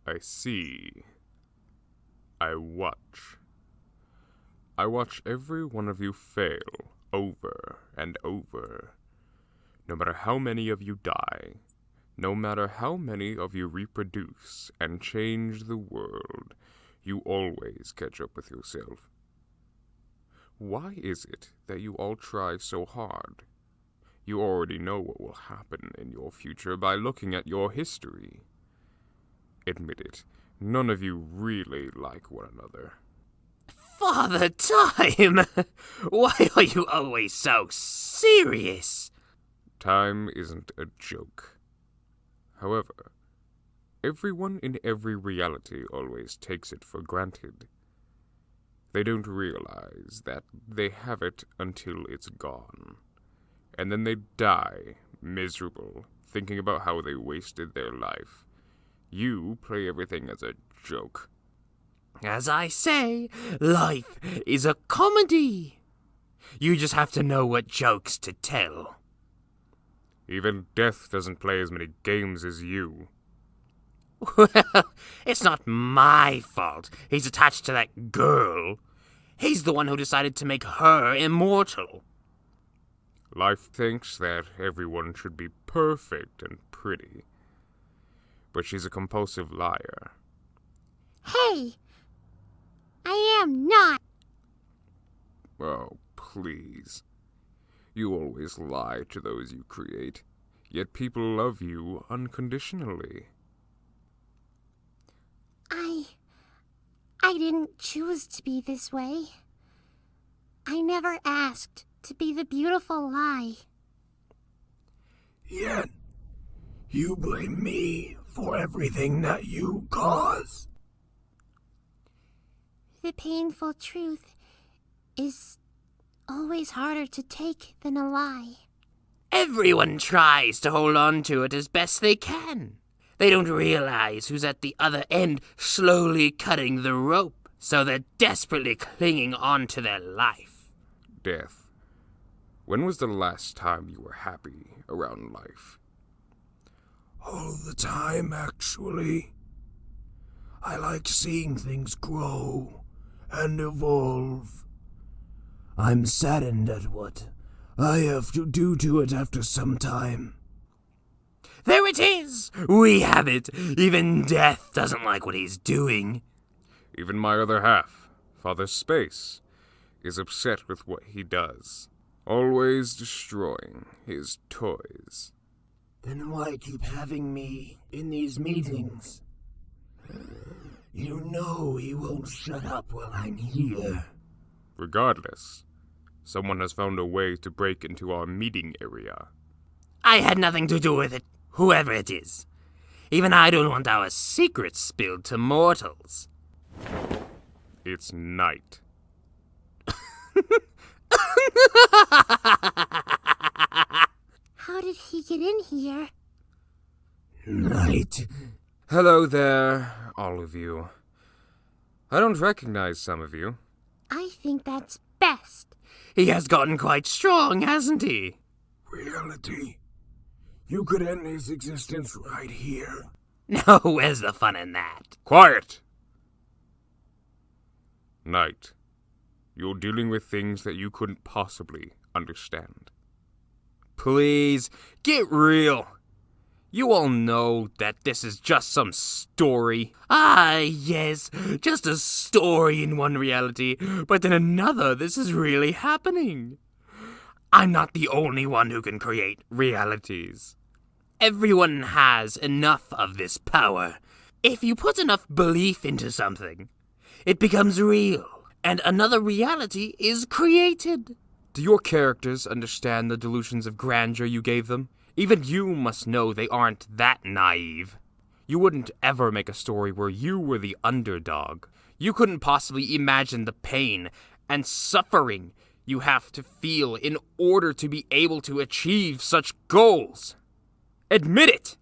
I see. I watch. I watch every one of you fail over and over. No matter how many of you die, no matter how many of you reproduce and change the world, you always catch up with yourself. Why is it that you all try so hard? You already know what will happen in your future by looking at your history. Admit it, none of you really like one another. Father Time! Why are you always so serious? Time isn't a joke. However, everyone in every reality always takes it for granted. They don't realize that they have it until it's gone. And then they die, miserable, thinking about how they wasted their life. You play everything as a joke. As I say, life is a comedy. You just have to know what jokes to tell. Even death doesn't play as many games as you. Well, it's not my fault he's attached to that girl. He's the one who decided to make her immortal. Life thinks that everyone should be perfect and pretty. But she's a compulsive liar. Hey! I am not! Oh, please. You always lie to those you create, yet people love you unconditionally. I didn't choose to be this way. I never asked to be the beautiful lie. Yet, you blame me for everything that you cause. The painful truth is always harder to take than a lie. Everyone tries to hold on to it as best they can. They don't realize who's at the other end slowly cutting the rope, so they're desperately clinging on to their life. Death. When was the last time you were happy around life? All the time, actually. I like seeing things grow and evolve. I'm saddened at what I have to do to it after some time. There it is! We have it! Even death doesn't like what he's doing. Even my other half, Father Space, is upset with what he does. Always destroying his toys. Then why keep having me in these meetings? You know he won't shut up while I'm here. Regardless, someone has found a way to break into our meeting area. I had nothing to do with it, whoever it is. Even I don't want our secrets spilled to mortals. It's night. How did he get in here? Night. Hello there, all of you. I don't recognize some of you. I think that's best. He has gotten quite strong, hasn't he? Reality. You could end his existence right here. Now, where's the fun in that? Quiet! Night. You're dealing with things that you couldn't possibly understand. Please, get real. You all know that this is just some story. Ah, yes, just a story in one reality, but in another, this is really happening. I'm not the only one who can create realities. Everyone has enough of this power. If you put enough belief into something, it becomes real, and another reality is created. Do your characters understand the delusions of grandeur you gave them? Even you must know they aren't that naive. You wouldn't ever make a story where you were the underdog. You couldn't possibly imagine the pain and suffering you have to feel in order to be able to achieve such goals. Admit it!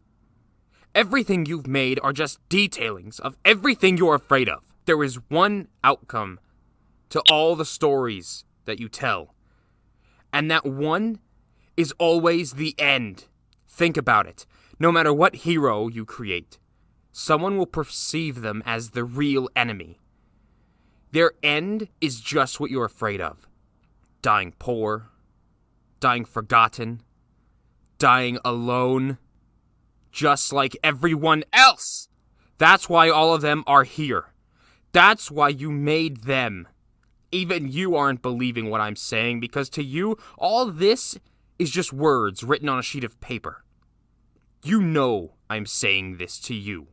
Everything you've made are just detailings of everything you're afraid of. There is one outcome to all the stories that you tell. And that one is always the end. Think about it. No matter what hero you create, someone will perceive them as the real enemy. Their end is just what you're afraid of. Dying poor, dying forgotten, dying alone, just like everyone else. That's why all of them are here. That's why you made them. Even you aren't believing what I'm saying, because to you, all this is just words written on a sheet of paper. You know I'm saying this to you.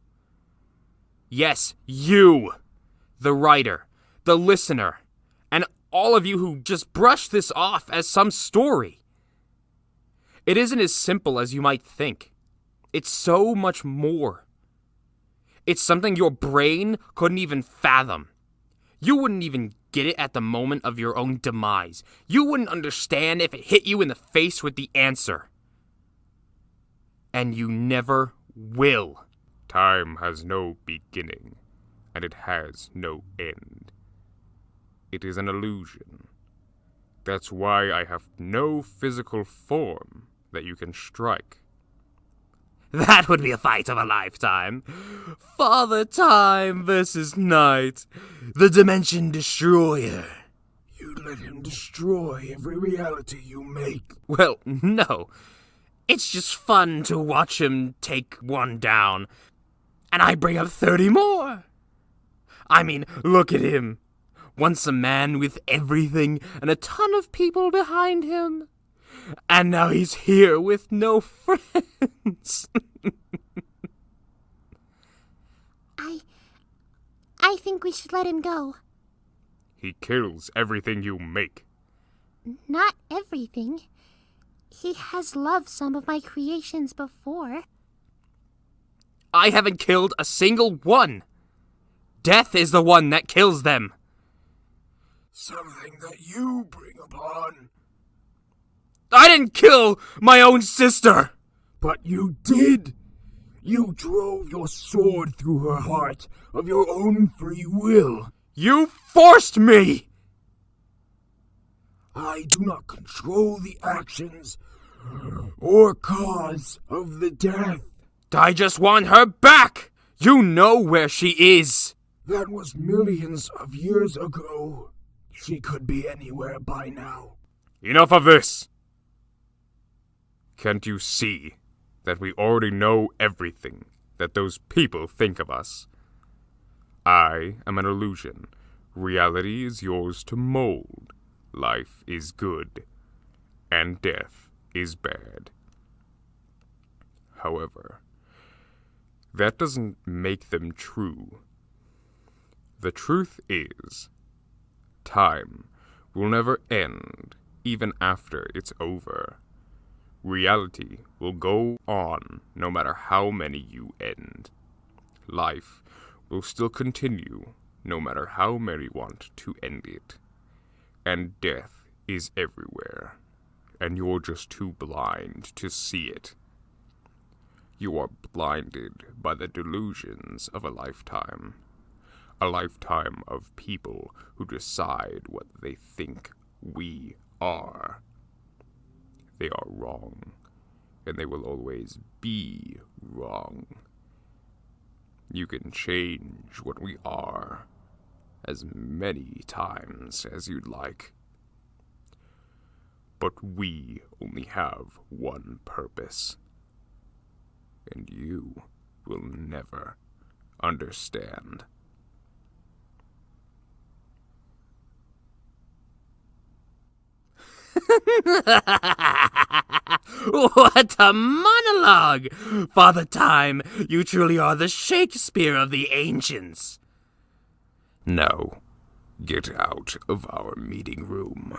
Yes, you, the writer, the listener, and all of you who just brush this off as some story. It isn't as simple as you might think. It's so much more. It's something your brain couldn't even fathom. You wouldn't even get it at the moment of your own demise. You wouldn't understand if it hit you in the face with the answer. And you never will. Time has no beginning, and it has no end. It is an illusion. That's why I have no physical form that you can strike. That would be a fight of a lifetime. Father Time versus Night, the Dimension Destroyer. You let him destroy every reality you make. Well, no. It's just fun to watch him take one down, and I bring up 30 more. I mean, look at him. Once a man with everything and a ton of people behind him. And now he's here with no friends. I think we should let him go. He kills everything you make. Not everything. He has loved some of my creations before. I haven't killed a single one. Death is the one that kills them. Something that you bring upon. I didn't kill my own sister. But you did. You drove your sword through her heart of your own free will. You forced me. I do not control the actions or cause of the death. I just want her back. You know where she is. That was millions of years ago. She could be anywhere by now. Enough of this! Can't you see that we already know everything that those people think of us? I am an illusion. Reality is yours to mold. Life is good, and death is bad. However, that doesn't make them true. The truth is, time will never end even after it's over. Reality will go on no matter how many you end. Life will still continue no matter how many want to end it. And death is everywhere, and you're just too blind to see it. You are blinded by the delusions of a lifetime of people who decide what they think we are. They are wrong, and they will always be wrong. You can change what we are as many times as you'd like. But we only have one purpose, and you will never understand. What a monologue! Father Time, you truly are the Shakespeare of the ancients. Now, get out of our meeting room.